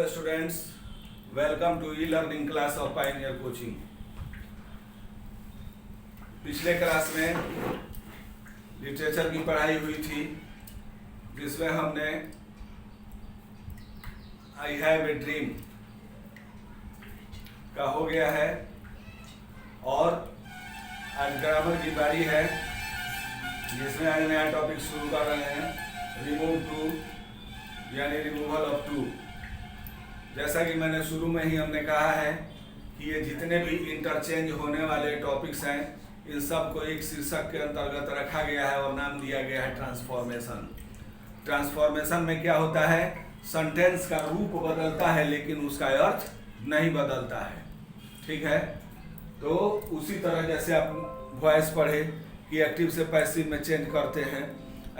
students, welcome to e-learning class of Pioneer Coaching। पिछले class में literature की पढ़ाई हुई थी जिसमें हमने आई हैव ए ड्रीम का हो गया है और आज ग्रामर की बारी है जिसमें आज नया टॉपिक शुरू कर रहे हैं रिमूव टू यानी रिमूवल ऑफ टू। जैसा कि मैंने शुरू में ही हमने कहा है कि ये जितने भी इंटरचेंज होने वाले टॉपिक्स हैं इन सब को एक शीर्षक के अंतर्गत रखा गया है और नाम दिया गया है ट्रांसफॉर्मेशन। ट्रांसफॉर्मेशन में क्या होता है, सेंटेंस का रूप बदलता है लेकिन उसका अर्थ नहीं बदलता है। ठीक है, तो उसी तरह जैसे आप वॉइस पढ़े कि एक्टिव से पैसिव में चेंज करते हैं,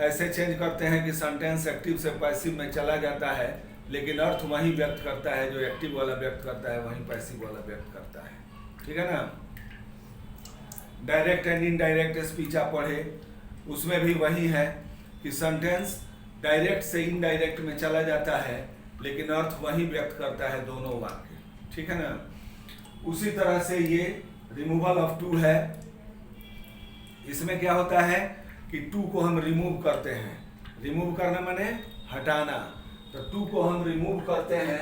ऐसे चेंज करते हैं कि सेंटेंस एक्टिव से पैसिव में चला जाता है लेकिन अर्थ वही व्यक्त करता है जो एक्टिव वाला व्यक्त करता है वही पैसिव वाला व्यक्त करता है। ठीक है ना। डायरेक्ट एंड इनडायरेक्ट स्पीच आप पढ़े, उसमें भी वही है कि सेंटेंस डायरेक्ट से इनडायरेक्ट में चला जाता है लेकिन अर्थ वही व्यक्त करता है दोनों वाक्य। ठीक है ना। उसी तरह से ये रिमूवल ऑफ टू है। इसमें क्या होता है कि टू को हम रिमूव करते हैं। रिमूव करना माने हटाना, तो टू को हम रिमूव करते हैं।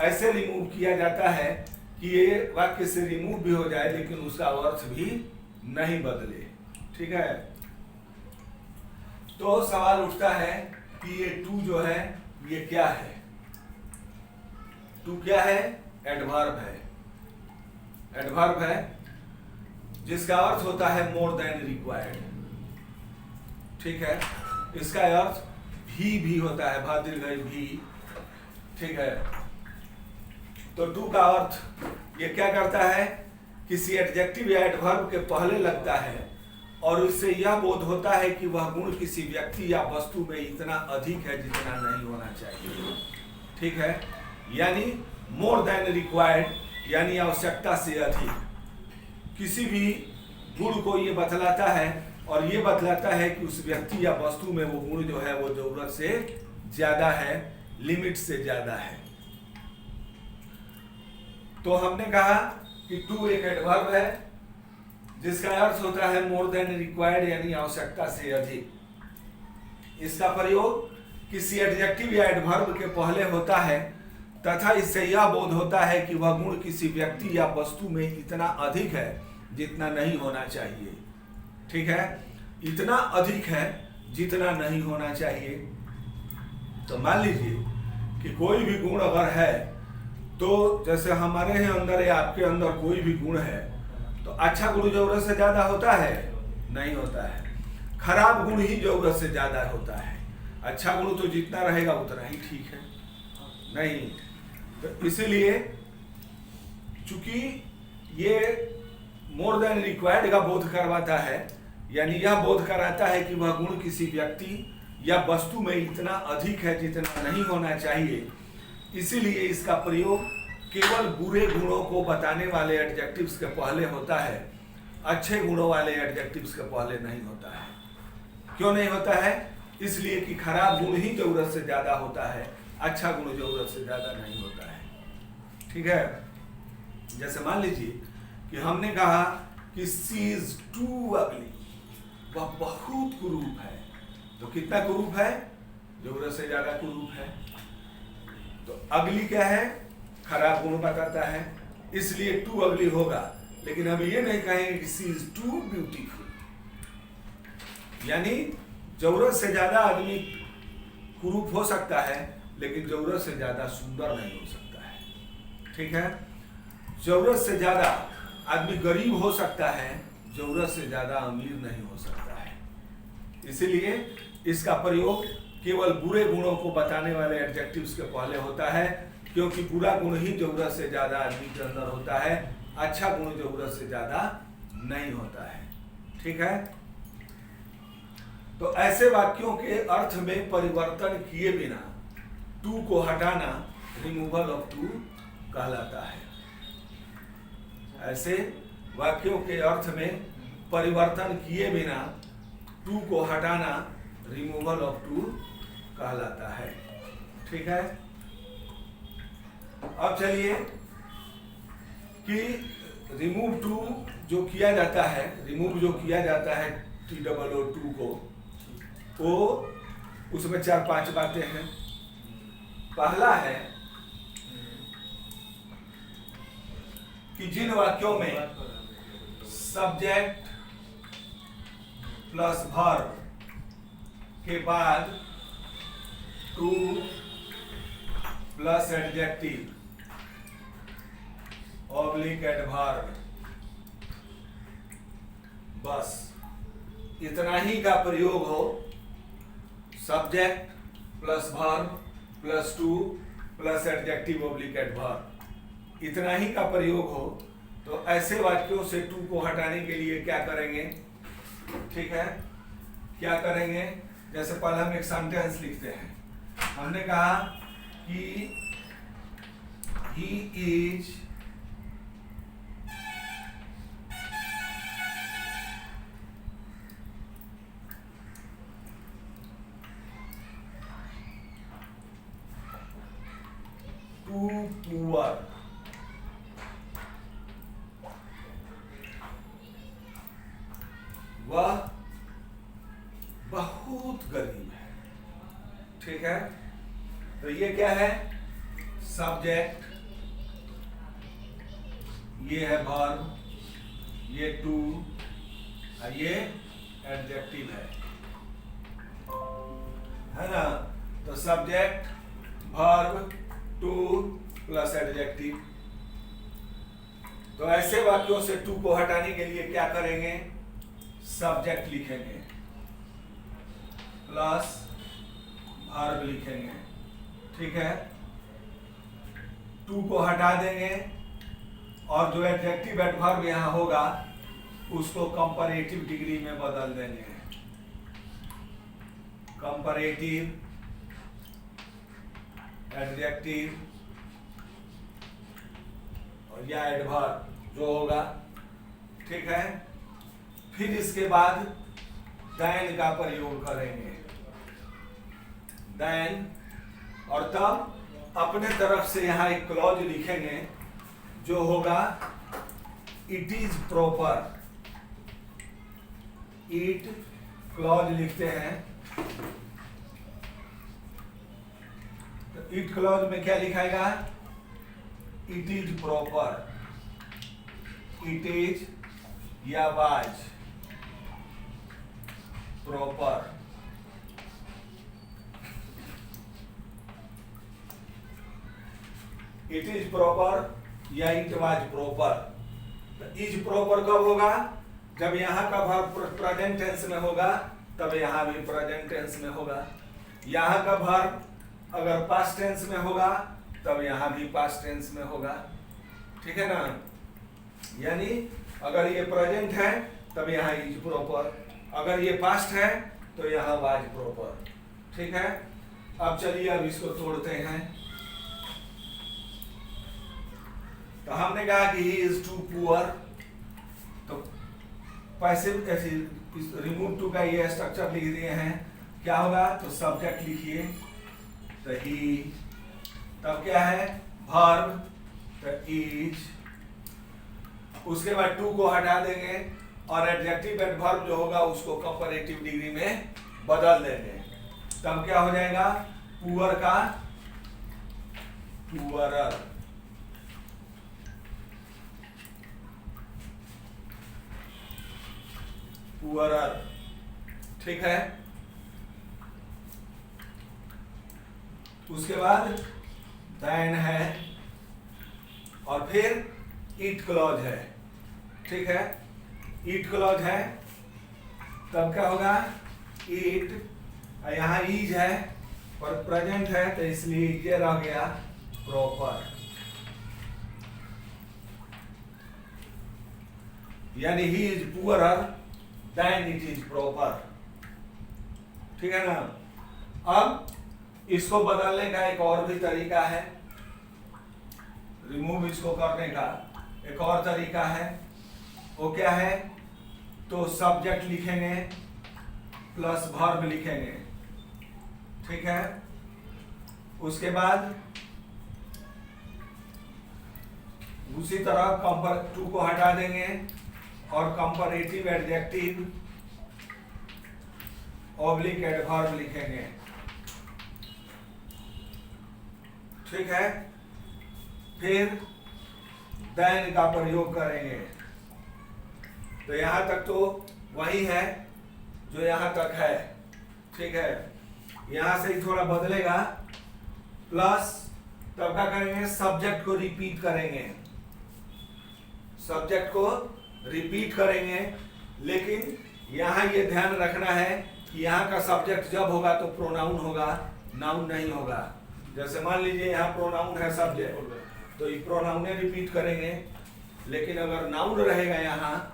ऐसे रिमूव किया जाता है कि ये वाक्य से रिमूव भी हो जाए लेकिन उसका अर्थ भी नहीं बदले। ठीक है, तो सवाल उठता है कि ये टू जो है ये क्या है। टू क्या है? एडवर्ब है। एडवर्ब है जिसका अर्थ होता है मोर देन रिक्वायर्ड। ठीक है, इसका अर्थ भी होता है, भा दीर्घ भी। ठीक है, तो टू का अर्थ ये क्या करता है, किसी एडजेक्टिव या एडवर्ब के पहले लगता है और उससे यह बोध होता है कि वह गुण किसी व्यक्ति या वस्तु में इतना अधिक है जितना नहीं होना चाहिए। ठीक है, यानी मोर देन रिक्वायर्ड यानी आवश्यकता से अधिक किसी भी गुण को ये बतलाता है और ये बतलाता है कि उस व्यक्ति या वस्तु में वो गुण जो है वो जरूरत से ज्यादा है, लिमिट से ज्यादा है। तो हमने कहा कि टू एक एडवर्ब है जिसका अर्थ होता है मोर देन रिक्वायर्ड यानी आवश्यकता से अधिक। इसका प्रयोग किसी एडजेक्टिव या एडवर्ब के पहले होता है तथा इससे यह बोध होता है कि वह गुण किसी व्यक्ति या वस्तु में इतना अधिक है जितना नहीं होना चाहिए। ठीक है, इतना अधिक है जितना नहीं होना चाहिए। तो मान लीजिए कि कोई भी गुण अगर है तो जैसे हमारे हैं अंदर या आपके अंदर कोई भी गुण है तो अच्छा गुण जरूरत से ज्यादा होता है? नहीं होता है। खराब गुण ही जरूरत से ज्यादा होता है। अच्छा गुण तो जितना रहेगा उतना ही ठीक है। नहीं, तो इसीलिए चूंकि ये मोर देन रिक्वायर्ड का बोध करवाता है यानी यह बोध कराता है कि वह गुण किसी व्यक्ति या वस्तु में इतना अधिक है जितना नहीं होना चाहिए। इसीलिए इसका प्रयोग केवल बुरे गुणों को बताने वाले एडजेक्टिव्स के पहले होता है, अच्छे गुणों वाले एडजेक्टिव्स के पहले नहीं होता है। क्यों नहीं होता है? इसलिए कि खराब गुण ही जरूरत से ज्यादा होता है, अच्छा गुण जरूरत से ज्यादा नहीं होता है। ठीक है, जैसे मान लीजिए कि हमने कहा कि शी इज टू अगली, वह बहुत कुरूप है। तो कितना कुरूप है? जरूरत से ज्यादा कुरूप है। तो अगली क्या है? खराब गुण बताता है, इसलिए टू अगली होगा। लेकिन हम ये नहीं कहेंगे कि शी इज टू ब्यूटीफुल, यानी जरूरत से ज्यादा आदमी कुरूप हो सकता है लेकिन जरूरत से ज्यादा सुंदर नहीं हो सकता है। ठीक है, जरूरत से ज्यादा आदमी गरीब हो सकता है, जरूरत से ज्यादा अमीर नहीं हो सकता है। इसीलिए इसका प्रयोग केवल बुरे गुणों को बताने वाले एडजेक्टिव्स के पहले होता है क्योंकि बुरा गुण ही जरूरत से ज्यादा आदमी के अंदर होता है, अच्छा गुण जरूरत से ज्यादा नहीं होता है। ठीक है, तो ऐसे वाक्यों के अर्थ में परिवर्तन किए बिना टू को हटाना रिमूवल ऑफ टू कहलाता है। ऐसे वाक्यों के अर्थ में परिवर्तन किए बिना टू को हटाना रिमूवल ऑफ टू कहलाता है। ठीक है, अब चलिए कि रिमूव टू जो किया जाता है, TOO को, वो उसमें 4-5 बातें हैं। पहला है कि जिन वाक्यों में सब्जेक्ट प्लस वर्ब के बाद two plus adjective oblique adverb, बस इतना ही का प्रयोग हो, subject plus verb plus two plus adjective oblique adverb, इतना ही का प्रयोग हो, तो ऐसे वाक्यों से टू को हटाने के लिए क्या करेंगे? ठीक है, क्या करेंगे? जैसे पहले हम एक सेंटेंस लिखते हैं, हमने कहा कि he is too poor, वह बहुत गरीब है। ठीक है, तो ये क्या है? सब्जेक्ट, ये है वर्ब, ये टू और ये एडजेक्टिव है ना? तो subject verb two plus adjective. तो ऐसे वाक्यों से टू को हटाने के लिए क्या करेंगे? सब्जेक्ट लिखेंगे प्लस वर्ब लिखेंगे। ठीक है, टू को हटा देंगे और जो एडजेक्टिव एडवर्ब यहां होगा उसको कंपैरेटिव डिग्री में बदल देंगे। कंपैरेटिव एडजेक्टिव और या एडवर्ब जो होगा। ठीक है, फिर इसके बाद देन का प्रयोग करेंगे, देन, और तब अपने तरफ से यहां एक क्लॉज लिखेंगे जो होगा it is proper. It clause लिखते हैं, तो इट क्लॉज में क्या लिखाएगा? It is proper, it is या was proper. It is proper या it was proper. Is proper कब होगा? जब यहां का वर्ब प्रेजेंट टेंस में होगा, तब यहां भी प्रेजेंट टेंस में होगा। यहां का वर्ब अगर पास्ट टेंस में होगा, तब यहां भी पास्ट टेंस में होगा। ठीक है ना? यानी अगर ये प्रेजेंट है तब यहां इज प्रॉपर, अगर ये पास्ट है तो यहां वाज प्रॉपर। ठीक है, अब चलिए अब इसको तोड़ते हैं। तो हमने कहा कि ही इज टू पुअर, तो पैसिव रिमूव टू का ये स्ट्रक्चर लिख दिए हैं। क्या होगा? तो सब्जेक्ट लिखिए, तो ही, तब क्या है? वर्ब, तो इज, उसके बाद टू को हटा देंगे और एडजेक्टिव एडवर्ब जो होगा उसको कंपैरेटिव डिग्री में बदल देंगे। तब क्या हो जाएगा? पुअर का पुअरर, पुअरर। ठीक है, उसके बाद देन है और फिर इट क्लॉज है। ठीक है, इट क्लॉज है, तब क्या होगा? इट, यहाँ इज है पर प्रेजेंट है तो इसलिए ये रह गया प्रॉपर। यानी he is poorer than it is proper. ठीक है ना? अब इसको बदलने का एक और भी तरीका है, रिमूव इसको करने का एक और तरीका है। वो क्या है? तो सब्जेक्ट लिखेंगे प्लस वर्ब लिखेंगे। ठीक है, उसके बाद उसी तरह टू को हटा देंगे और कंपैरेटिव एडजेक्टिव ऑब्लिक एडवर्ब लिखेंगे। ठीक है, फिर देन का प्रयोग करेंगे। तो यहां तक तो वही है जो यहां तक है। ठीक है, यहां से ही थोड़ा बदलेगा, प्लस तब क्या करेंगे, सब्जेक्ट को रिपीट करेंगे। सब्जेक्ट को रिपीट करेंगे, लेकिन यहां ये ध्यान रखना है कि यहाँ का सब्जेक्ट जब होगा तो प्रोनाउन होगा, नाउन नहीं होगा। जैसे मान लीजिए यहाँ प्रोनाउन है सब्जेक्ट, तो ये प्रोनाउन रिपीट करेंगे, लेकिन अगर नाउन रहेगा यहाँ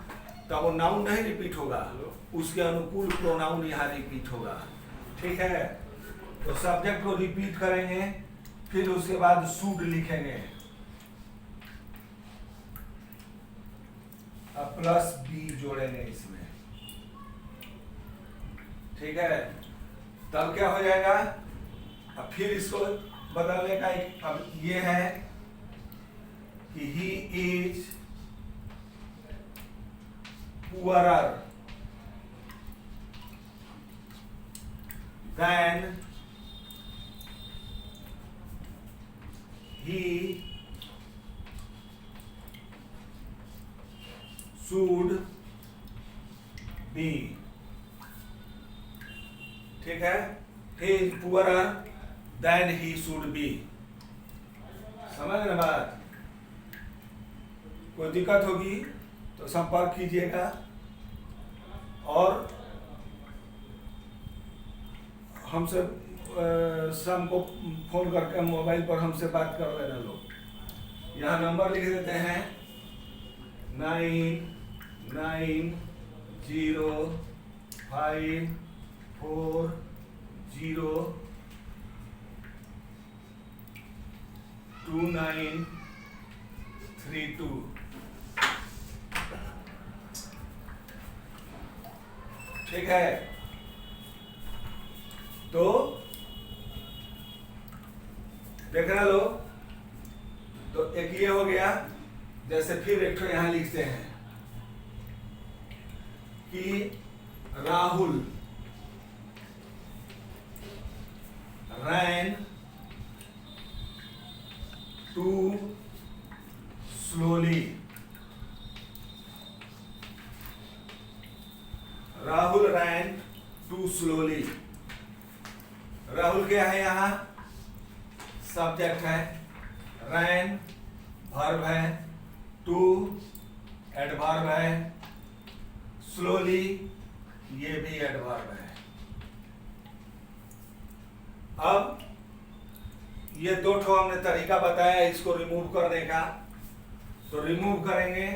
तो वो नाउन नहीं रिपीट होगा, उसके अनुकूल प्रोनाउन यहाँ रिपीट होगा। ठीक है, तो सब्जेक्ट को रिपीट करेंगे, फिर उसके बाद शुड लिखेंगे, अब प्लस बी जोड़ेंगे इसमें। ठीक है, तब क्या हो जाएगा, अब फिर इसको बदलने का एक अब ये है कि he is poorer than he should be. ठीक है, he is poorer than he should be। समझ रहे बात? कोई दिक्कत होगी तो संपर्क कीजिएगा, और हमसे शाम को फोन करके मोबाइल पर हमसे बात कर लेना लोग। यहाँ नंबर लिख देते हैं 9905402932। ठीक है, तो देखना लो, तो एक ये हो गया। जैसे फिर एक तो यहां लिखते हैं कि Rahul ran too slowly। Rahul ran too slowly। Rahul क्या है, यहाँ सब्जेक्ट है, ran वर्ब है, टू एडवर्ब है, स्लोली ये भी एडवर्ब है। अब ये दो ठो हमने तरीका बताया इसको रिमूव करने का, तो रिमूव करेंगे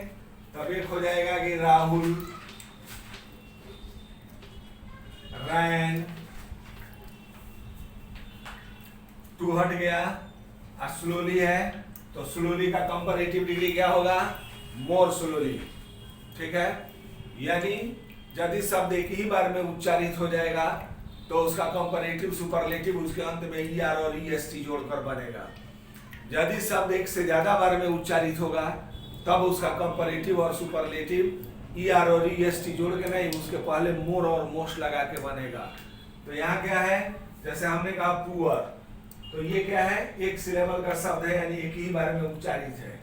तब एक हो जाएगा कि राहुल रैन, टू हट गया, स्लोली है तो स्लोली का कंपैरेटिव डिग्री क्या होगा, मोर स्लोली। ठीक है, यानी यदि शब्द एक ही बार में उच्चारित हो जाएगा तो उसका कंपैरेटिव सुपरलेटिव उसके अंत में ER और EST जोड़कर बनेगा। यदि शब्द एक से ज्यादा बार में उच्चारित होगा तब उसका कंपैरेटिव और सुपरलेटिव ER और EST जोड़ के नहीं, उसके पहले मोर और मोस्ट लगा के बनेगा। तो यहाँ क्या है, जैसे हमने कहा पुअर, तो ये क्या है, एक सिलेबल का शब्द है, यानी एक ही बार में उच्चारित है।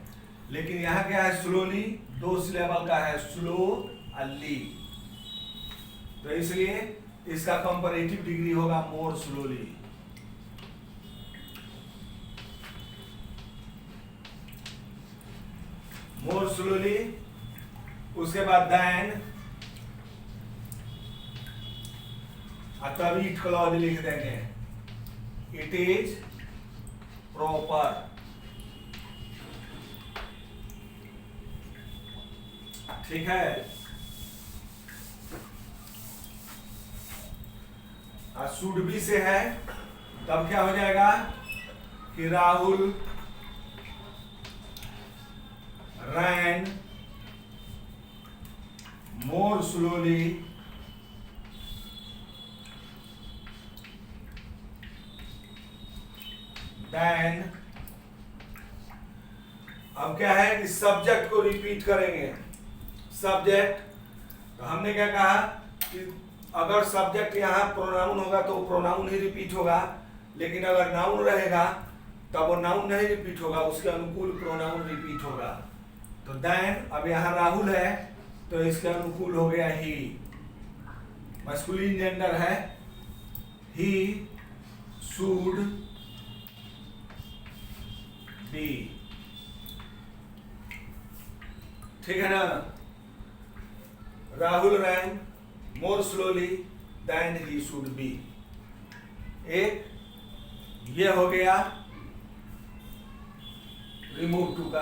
लेकिन यहाँ क्या है, स्लोली दो सिलेबल का है, स्लो अली, तो इसलिए इसका कंपैरेटिव डिग्री होगा मोर स्लोली। मोर स्लोली, उसके बाद देन, तब इट क्लॉज लिख देंगे, इट इज प्रॉपर। ठीक है, शुड बी से है, तब क्या हो जाएगा कि Rahul ran more slowly then अब क्या है कि सब्जेक्ट को रिपीट करेंगे। सब्जेक्ट, तो हमने क्या कहा कि अगर सब्जेक्ट यहाँ प्रोनाउन होगा तो प्रोनाउन ही रिपीट होगा, लेकिन अगर नाउन रहेगा तब वो नाउन नहीं रिपीट होगा, उसके अनुकूल प्रोनाउन रिपीट होगा। तो देन अब यहाँ राहुल है तो इसके अनुकूल हो गया ही, मस्कुलिन जेंडर है, ही शुड बी। ठीक है ना। Rahul ran more slowly than he should be. एक ये हो गया रिमूव टू का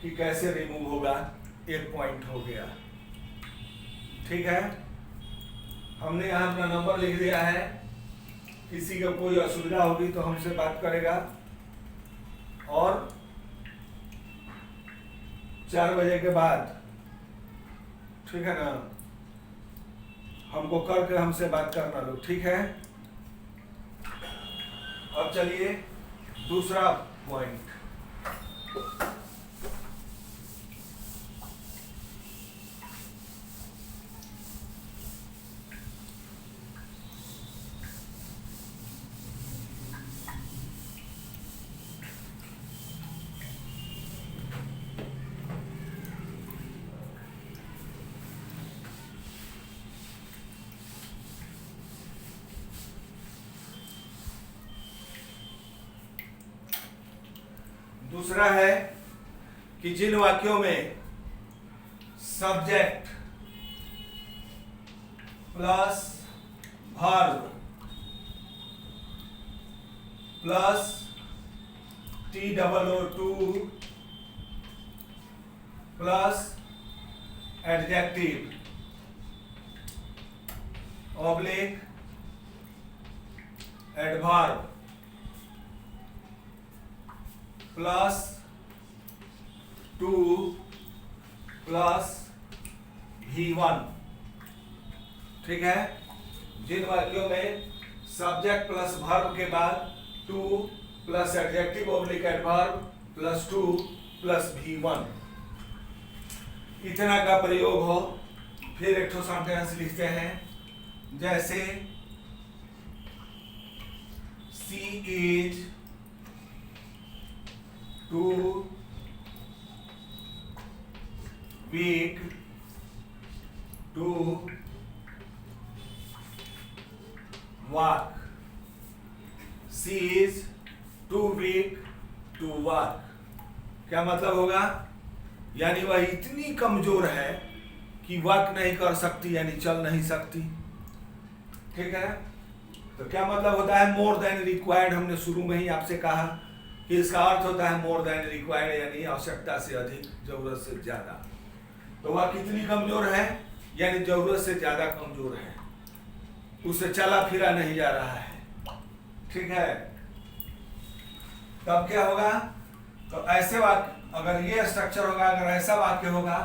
कि कैसे रिमूव होगा, एक पॉइंट हो गया। ठीक है, हमने यहाँ अपना नंबर लिख दिया है, किसी को कोई असुविधा होगी तो हमसे बात करेगा, और 4 बजे के बाद, ठीक है ना, हमको करके हमसे बात करना लो। ठीक है, अब चलिए दूसरा पॉइंट। दूसरा है कि जिन वाक्यों में subject plus verb plus TOO plus adjective oblique adverb plus 2 plus V1। ठीक है, जिन वाक्यों में सब्जेक्ट प्लस वर्ब के बाद 2 plus adjective oblique adverb plus 2 plus V1 इतना का प्रयोग हो, फिर एक सेंटेंस लिखते हैं, जैसे सी is too weak to walk. She is too weak to walk. क्या मतलब होगा? यानी वह इतनी कमजोर है कि वॉक नहीं कर सकती, यानी चल नहीं सकती। ठीक है, तो क्या मतलब होता है? मोर देन रिक्वायर्ड, हमने शुरू में ही आपसे कहा कि इसका अर्थ होता है मोर देन रिक्वायर्ड, यानी आवश्यकता से अधिक, जरूरत से ज्यादा। तो वह कितनी कमजोर है? यानी जरूरत से ज्यादा कमजोर है, उससे चला फिरा नहीं जा रहा है। ठीक है, तब क्या होगा? तो ऐसे वाक्य, अगर ये स्ट्रक्चर होगा, अगर ऐसा वाक्य होगा,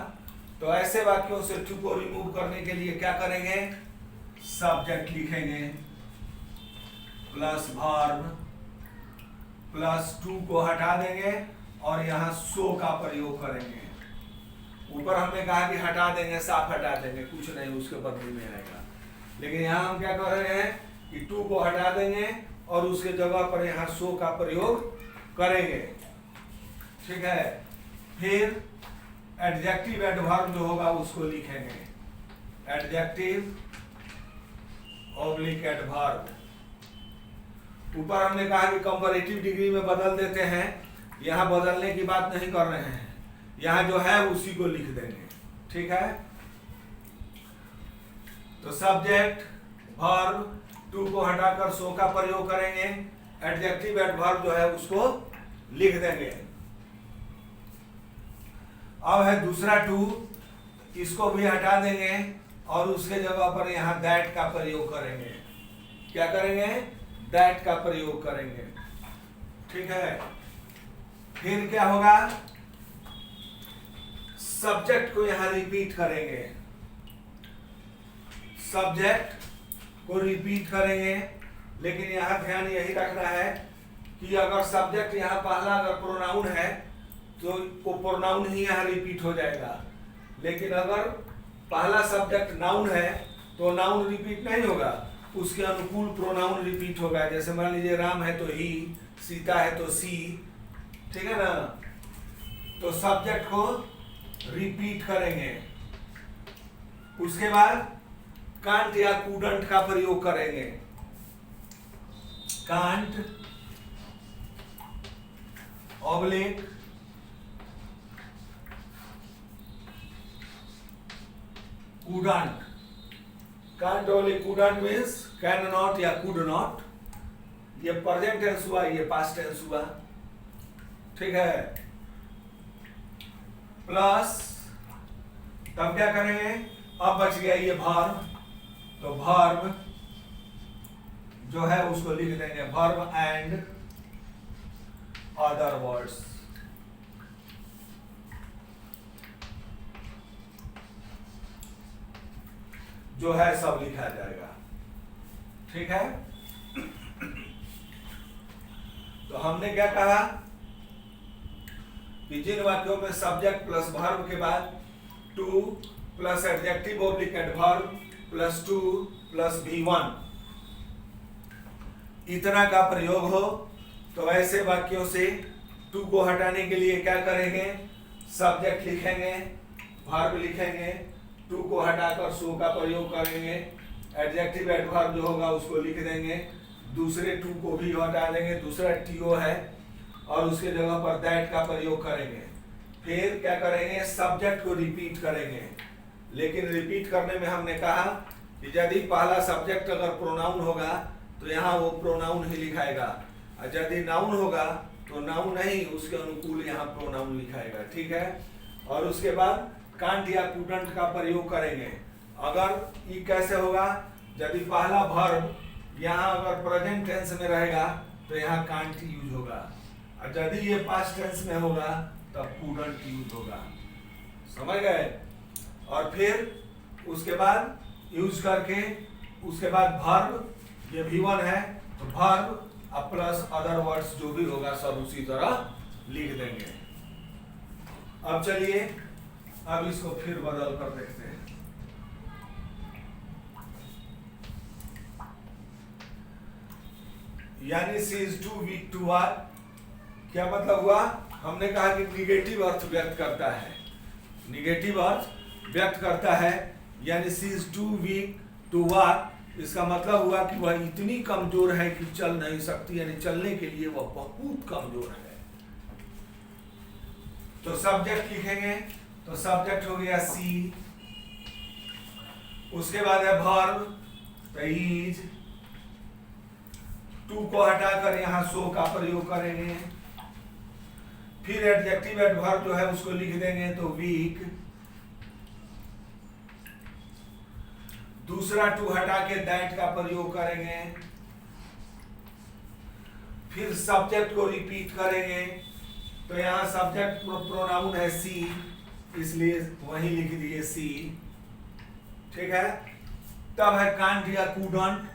तो ऐसे वाक्यों से टू को रिमूव करने के लिए क्या करेंगे? सब्जेक्ट लिखेंगे प्लस वर्ब प्लस 2 को हटा देंगे और यहाँ सो का प्रयोग करेंगे। ऊपर हमने कहा कि हटा देंगे, साफ हटा देंगे, कुछ नहीं उसके बदले में आएगा, लेकिन यहाँ हम क्या कर रहे हैं कि 2 को हटा देंगे और उसके जगह पर यहाँ सो का प्रयोग करेंगे। ठीक है, फिर एडजेक्टिव एडवर्ब जो होगा उसको लिखेंगे, एडजेक्टिव ऑब्लिक एडवर्ब। ऊपर हमने कहा कि कंपैरेटिव डिग्री में बदल देते हैं, यहाँ बदलने की बात नहीं कर रहे हैं, यहाँ जो है उसी को लिख देंगे। ठीक है, तो सब्जेक्ट वर्ब 2 को हटाकर सो का प्रयोग करेंगे, एडजेक्टिव एडवर्ब जो है उसको लिख देंगे। अब है दूसरा 2, इसको भी हटा देंगे और उसके जगह पर यहाँ दैट का प्रयोग करेंगे। क्या करेंगे? दैट का प्रयोग करेंगे। ठीक है, फिर क्या होगा? सब्जेक्ट को यहां रिपीट करेंगे, सब्जेक्ट को रिपीट करेंगे, लेकिन यहां ध्यान यही रखना है कि अगर सब्जेक्ट यहां पहला अगर प्रोनाउन है तो वो प्रोनाउन ही यहाँ रिपीट हो जाएगा। लेकिन अगर पहला सब्जेक्ट नाउन है तो नाउन रिपीट नहीं होगा, उसके अनुकूल प्रोनाउन रिपीट होगा। जैसे मान लीजिए राम है तो ही, सीता है तो सी, ठीक है ना। तो सब्जेक्ट को रिपीट करेंगे। उसके बाद कांट या कूडंट का प्रयोग करेंगे। Can't oblique couldn't. Can't oblique couldn't means can not या कुड नॉट। ये प्रेजेंट टेंस हुआ, ये पास्ट टेंस हुआ, ठीक है। प्लस तब क्या करेंगे, अब बच गया ये वर्ब, तो वर्ब जो है उसको लिख देंगे वर्ब एंड अदर वर्ड्स। जो है सब लिखा जाएगा, ठीक है। तो हमने क्या कहा कि जिन वाक्यों में सब्जेक्ट प्लस वर्ब के बाद two plus adjective oblique adverb plus two plus V1 इतना का प्रयोग हो, तो ऐसे वाक्यों से टू को हटाने के लिए क्या करेंगे, सब्जेक्ट लिखेंगे, वर्ब लिखेंगे, टू को हटाकर सो का प्रयोग करेंगे, एडजेक्टिव एडवर्ब जो होगा उसको लिख देंगे, दूसरे टू को भी हटा देंगे, दूसरा टीओ है और उसके जगह पर दैट का प्रयोग करेंगे। फिर क्या करेंगे, सब्जेक्ट को रिपीट करेंगे। लेकिन रिपीट करने में हमने कहा कि यदि पहला सब्जेक्ट अगर प्रोनाउन होगा तो यहाँ वो प्रोनाउन ही लिखाएगा, और यदि नाउन होगा तो नाउन नहीं, उसके अनुकूल यहाँ प्रोनाउन लिखाएगा, ठीक है। और उसके बाद कांट या कूडंट का प्रयोग करेंगे। अगर ये कैसे होगा, यदि पहला वर्ब यहाँ अगर प्रेजेंट टेंस में रहेगा तो यहाँ कांट यूज होगा, और यदि ये पास्ट टेंस में होगा तब कूडंट यूज होगा, समझ गए। और फिर उसके बाद यूज करके उसके बाद वर्ब, ये V1 है तो वर्ब अब प्लस अदर वर्ड्स जो भी होगा सब उसी तरह लिख देंगे। अब चलिए अब इसको फिर बदल कर देखते हैं। यानी C is too weak to work, क्या मतलब हुआ, हमने कहा कि निगेटिव अर्थ व्यक्त करता है, निगेटिव अर्थ व्यक्त करता है, यानी C is too weak to work. इसका मतलब हुआ कि वह इतनी कमजोर है कि चल नहीं सकती, यानी चलने के लिए वह बहुत कमजोर है। तो सब्जेक्ट लिखेंगे, तो सब्जेक्ट हो गया सी, उसके बाद है वर्ब तो इज, टू को हटाकर यहां सो का प्रयोग करेंगे, फिर एडजेक्टिव एडवर्ब जो है उसको लिख देंगे तो वीक, दूसरा टू हटा के दैट का प्रयोग करेंगे, फिर सब्जेक्ट को रिपीट करेंगे, तो यहाँ सब्जेक्ट प्रोनाउन है सी, इसलिए वही लिख दिए सी, ठीक है। तब है कांट या कूडंट,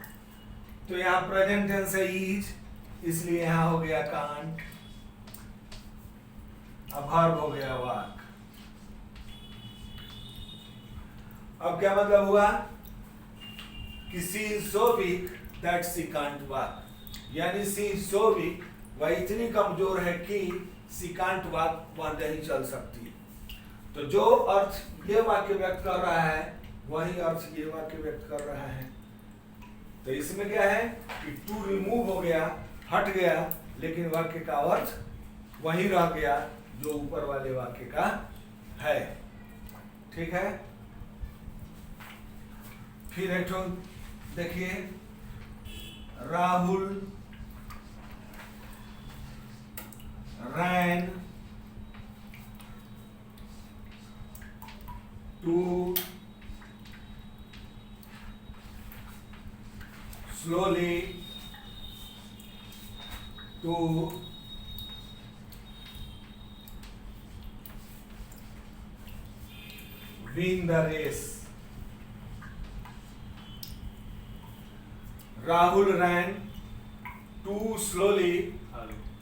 तो यहाँ प्रेजेंट टेंस है इज, इसलिए यहाँ हो गया कांट, अब वर्ब हो गया वाक। अब क्या मतलब हुआ कि C is so weak that C can't walk, यानी सी इज सो वीक, वह इतनी कमजोर है कि सी कांट वॉक, वह नहीं चल सकती। तो जो अर्थ ये वाक्य व्यक्त कर रहा है वही अर्थ ये वाक्य व्यक्त कर रहा है। तो इसमें क्या है कि टू रिमूव हो गया, हट गया, लेकिन वाक्य का अर्थ वही रह गया जो ऊपर वाले वाक्य का है, ठीक है। फिर एक तो देखिए, Rahul ran to slowly to win the race. Rahul ran too slowly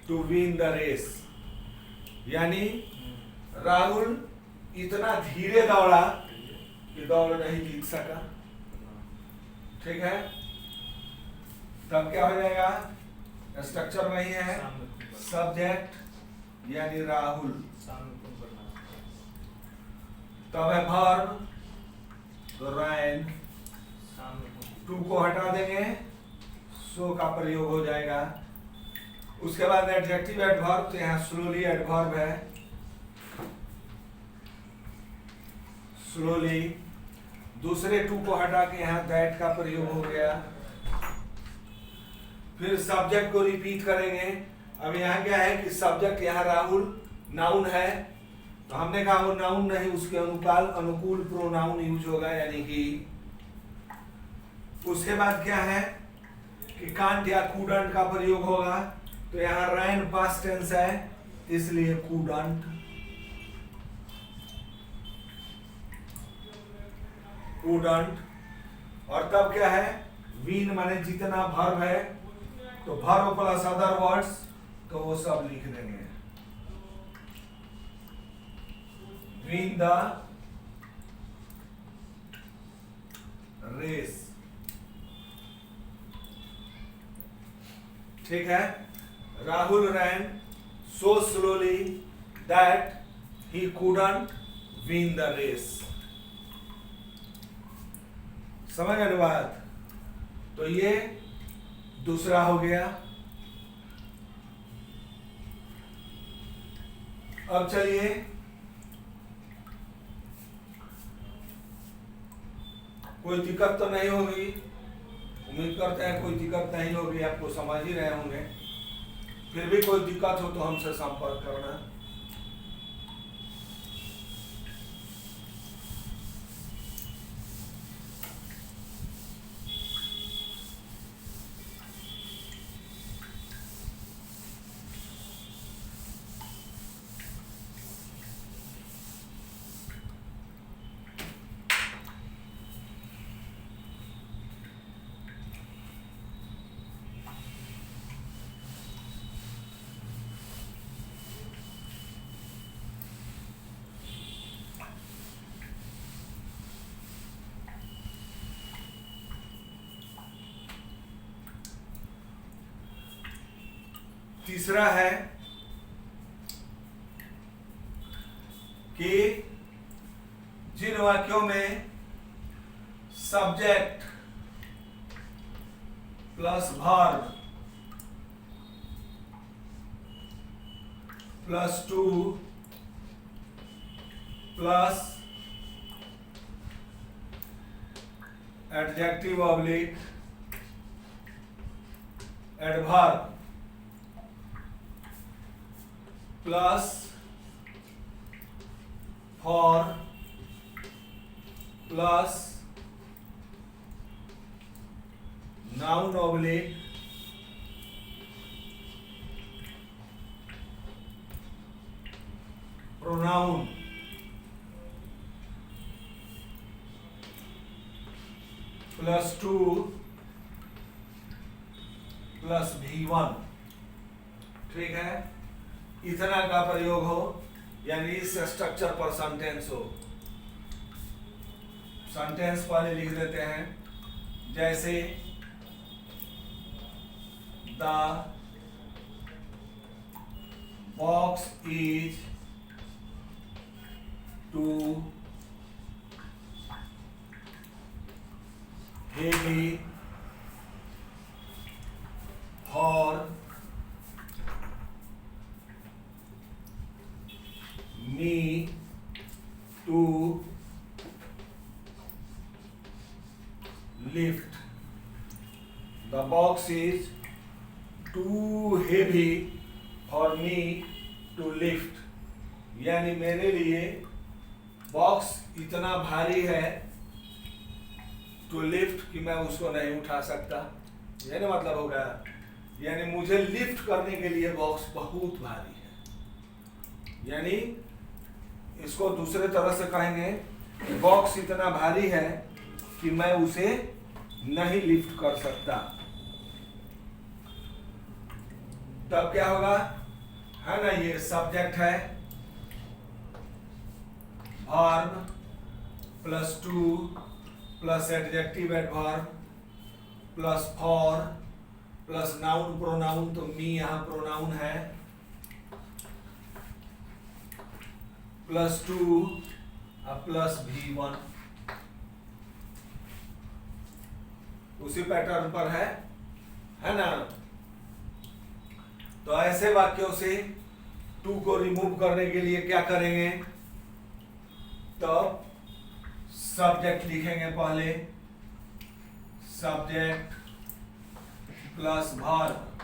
to win the race. यानी राहुल इतना धीरे दौड़ा कि दौड़ नहीं जीत सका। ठीक है, तब क्या हो जाएगा? स्ट्रक्चर नहीं है, सब्जेक्ट यानी राहुल, तब है वर्ब तो रैन, टू को हटा देंगे, सो का प्रयोग हो जाएगा। उसके बाद एडजेक्टिव एडवर्ब, तो यहाँ स्लोली एडवर्ब है, स्लोली। दूसरे टू को हटा के यहाँ दैट का प्रयोग हो गया। फिर सब्जेक्ट को रिपीट करेंगे। अब यहाँ क्या है कि सब्जेक्ट यहाँ राहुल नाउन है, तो हमने कहा वो नाउन नहीं, उसके अनुकूल प्रोनाउन यूज होगा यानी कि। उसके बाद क्या है कि कांट या कूडंट का प्रयोग होगा, तो यहाँ रैन पास्ट टेंस है इसलिए कूडंट, कूडंट। और तब क्या है? वीन माने जितना वर्ब है, तो वर्ब प्लस अदर वर्ड्स, तो वो सब लिख देंगे। Win the race. ठीक है, Rahul ran so slowly that he couldn't win the race। समझ गए बात? तो ये दूसरा हो गया। अब चलिए कोई दिक्कत तो नहीं होगी, उम्मीद करते हैं कोई दिक्कत नहीं होगी, आपको समझ ही रहे होंगे। फिर भी कोई दिक्कत हो तो हमसे संपर्क करना। तीसरा है कि जिन वाक्यों में subject plus verb plus two plus adjective oblique adverb plus for plus noun oblique pronoun plus two plus V1। ठीक है, इतना का प्रयोग हो यानी इस स्ट्रक्चर पर सेंटेंस हो। सेंटेंस पहले लिख देते हैं, जैसे the box is too heavy for me to lift। The box is too heavy for me to lift। यानी मेरे लिए बॉक्स इतना भारी है टू लिफ्ट कि मैं उसको नहीं उठा सकता। यानी मतलब होगा, यानी मुझे लिफ्ट करने के लिए बॉक्स बहुत भारी है। यानी इसको दूसरे तरह से कहेंगे कि बॉक्स इतना भारी है कि मैं उसे नहीं लिफ्ट कर सकता। तब क्या होगा? है ना, ये सब्जेक्ट है, verb plus two plus adjective adverb plus for plus noun pronoun, तो मी यहां प्रोनाउन है, प्लस टू प्लस V1, उसी पैटर्न पर है ना। तो ऐसे वाक्यों से टू को रिमूव करने के लिए क्या करेंगे, तो सब्जेक्ट लिखेंगे पहले, subject plus verb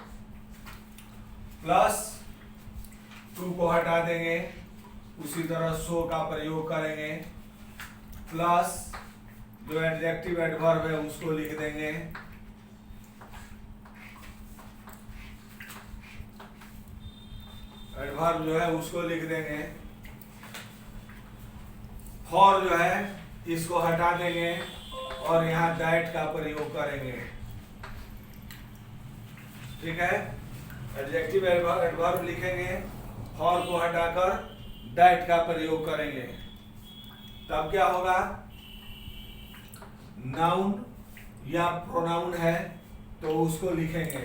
plus two को हटा देंगे, उसी तरह सो का प्रयोग करेंगे, प्लस जो एडजेक्टिव एडवर्ब है उसको लिख देंगे, एडवर्ब जो है उसको लिख देंगे, फॉर जो है इसको हटा देंगे और यहाँ दैट का प्रयोग करेंगे। ठीक है, एडजेक्टिव एडवर्ब लिखेंगे, फॉर को हटाकर दैट का प्रयोग करेंगे, तब क्या होगा, नाउन या प्रोनाउन है तो उसको लिखेंगे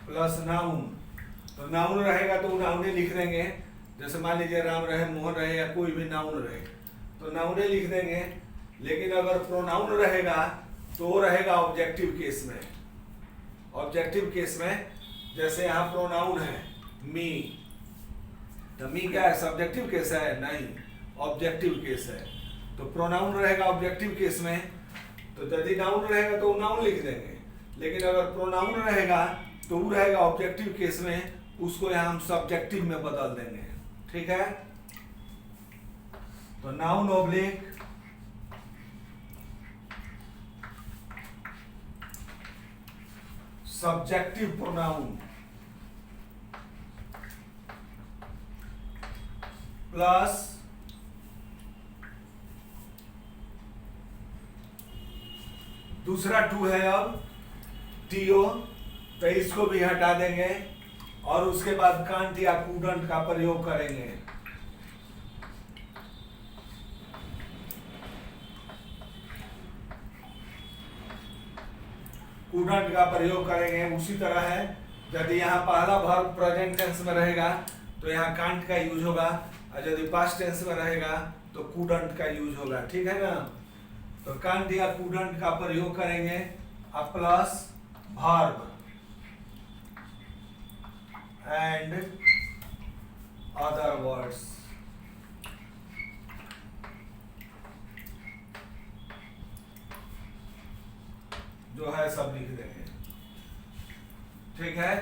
प्लस नाउन, तो नाउन रहेगा तो नाउने लिख देंगे, जैसे मान लीजिए राम रहे, मोहन रहे या कोई भी नाउन रहे तो नाउने लिख देंगे। लेकिन अगर प्रोनाउन रहेगा तो वो रहेगा ऑब्जेक्टिव केस में। ऑब्जेक्टिव केस में जैसे यहाँ प्रोनाउन है मी, तो मी क्या है, सब्जेक्टिव केस है, नहीं ऑब्जेक्टिव केस है, तो प्रोनाउन रहेगा ऑब्जेक्टिव केस में, तो यदि नाउन रहेगा तो नाउन लिख देंगे, लेकिन अगर प्रोनाउन रहेगा तो वो रहेगा ऑब्जेक्टिव केस में, उसको यहाँ हम सब्जेक्टिव में बदल देंगे। ठीक है, तो noun oblique subjective pronoun plus दूसरा टू है अब टीओ, तो इसको भी हटा देंगे और उसके बाद कांट या कूडंट का प्रयोग करेंगे। कूडंट का प्रयोग करेंगे, उसी तरह है, यदि यहाँ पहला वर्ब प्रेजेंट टेंस में रहेगा तो यहाँ कांट का यूज होगा, और यदि पास्ट टेंस में रहेगा तो कूडंट का यूज होगा। ठीक है ना, तो कांट या कूडंट का प्रयोग करेंगे, अब plus verb and other words, जो है सब लिख देंगे। ठीक है,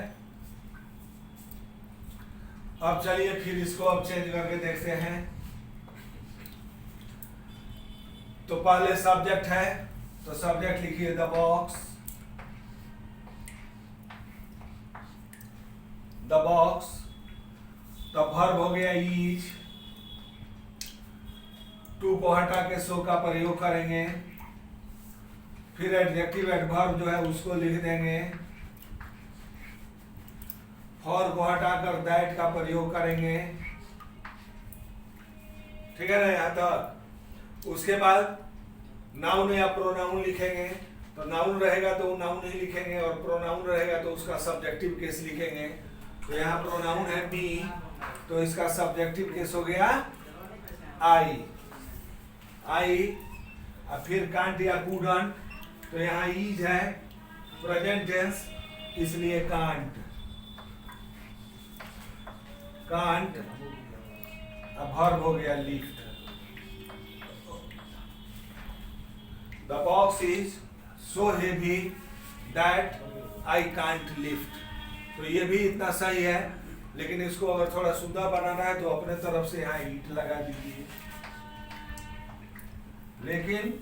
अब चलिए फिर इसको अब चेंज करके देखते हैं। तो पहले सब्जेक्ट है तो सब्जेक्ट लिखिए द बॉक्स, द बॉक्स, तब वर्ब हो गया ईज, टू को हटा के सो का प्रयोग करेंगे, फिर एडजेक्टिव एडवर्ब जो है उसको लिख देंगे, फॉर को हटाकर दैट का प्रयोग करेंगे। ठीक है ना यहाँ तक। उसके बाद नाउन या प्रोनाउन लिखेंगे, तो नाउन रहेगा तो नाउन ही लिखेंगे और प्रोनाउन रहेगा तो उसका सब्जेक्टिव केस लिखेंगे। तो यहाँ प्रोनाउन है मी, तो इसका सब्जेक्टिव केस हो गया आई, आई। और फिर कांट या कूडंट, तो यहाँ ईज है प्रेजेंट टेंस, इसलिए कांट, कांट। अब वर्ब हो गया lift, the box is so heavy that I can't lift. तो ये भी इतना सही है, लेकिन इसको अगर थोड़ा सुंदर बनाना है तो अपने तरफ से यहाँ ईट लगा दीजिए, लेकिन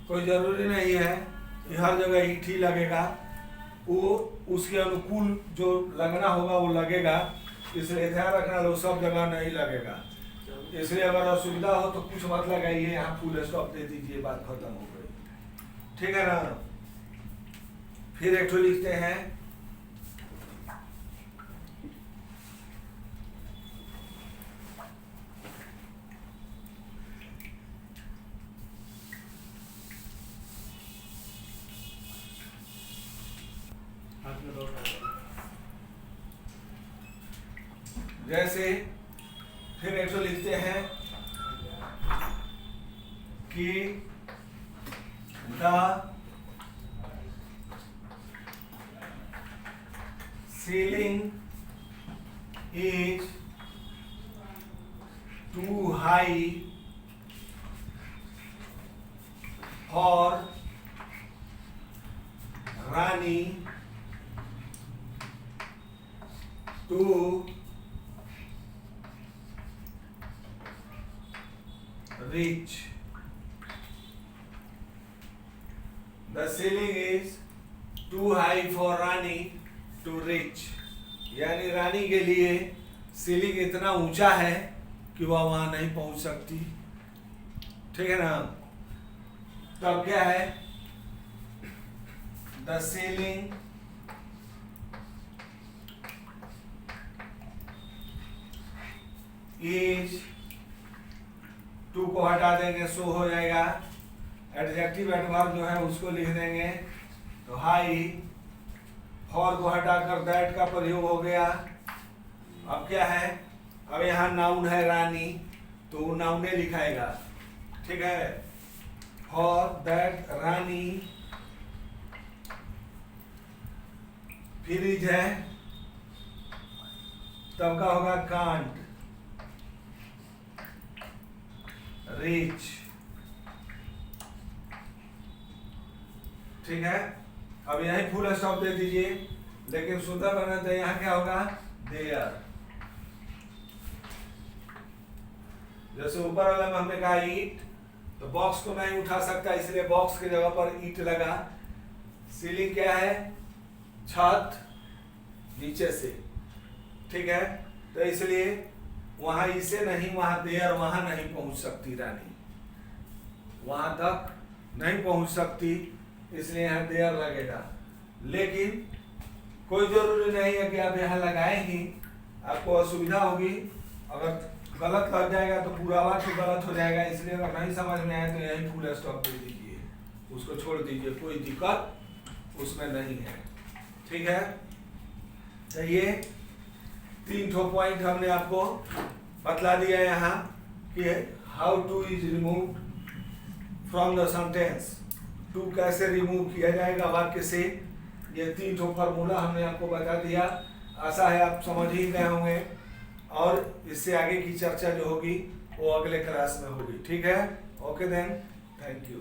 कोई जरूरी नहीं है कि हर जगह ईट ही लगेगा, वो उसके अनुकूल जो लगना होगा वो लगेगा, इसलिए ध्यान रखना लो सब जगह नहीं लगेगा। इसलिए अगर असुविधा हो तो कुछ मत लगाइए, यहाँ फुल स्टॉप दे दीजिए, बात खत्म हो गई। ठीक है ना। फिर एक तो लिखते हैं जैसे फिर एक तो लिखते हैं कि the ceiling is too high for Rani to reach. The ceiling is too high for Rani to reach. यानी रानी के लिए सीलिंग इतना ऊंचा है कि वह वहां नहीं पहुंच सकती। ठीक है ना। तब क्या है, द सीलिंग इज, टू को हटा देंगे सो हो जाएगा, एडजेक्टिव एडवर्ब जो है उसको लिख देंगे तो हाई, फॉर को हटाकर दैट का प्रयोग हो गया। अब क्या है, अब यहाँ नाउन है रानी तो नाउने लिखाएगा। ठीक है, फॉर दैट रानी, फिर इज है तब का होगा कांट रीच। ठीक है, अब यही फुल स्टॉप दे दीजिए, लेकिन सुंदर बनना तो यहाँ क्या होगा, देयर। जैसे ऊपर वाला में हमने कहा ईट, तो बॉक्स को नहीं उठा सकता इसलिए बॉक्स की जगह पर ईट लगा। सीलिंग क्या है, छत नीचे से। ठीक है, तो इसलिए वहां इसे नहीं, वहां देयर, वहां नहीं पहुंच सकती रानी, वहां तक नहीं पहुंच सकती, इसलिए यहाँ देयर लगेगा। लेकिन कोई जरूरी नहीं है कि आप यहाँ लगाए ही, आपको असुविधा होगी। अगर गलत लग जाएगा तो पूरा वाक्य गलत हो जाएगा, इसलिए अगर नहीं समझ में आए तो यही फुल स्टॉप दे दीजिए, उसको छोड़ दीजिए, कोई दिक्कत उसमें नहीं है। ठीक है, तो ये 3 ठो पॉइंट हमने आपको बतला दिया यहाँ कि how to is remove from the sentence, to कैसे रिमूव किया जाएगा वाक्य से। ये 3 ठो फॉर्मूला हमने आपको बता दिया। आशा है आप समझ ही गए होंगे, और इससे आगे की चर्चा जो होगी वो अगले क्लास में होगी। ठीक है, ओके देन, थैंक यू।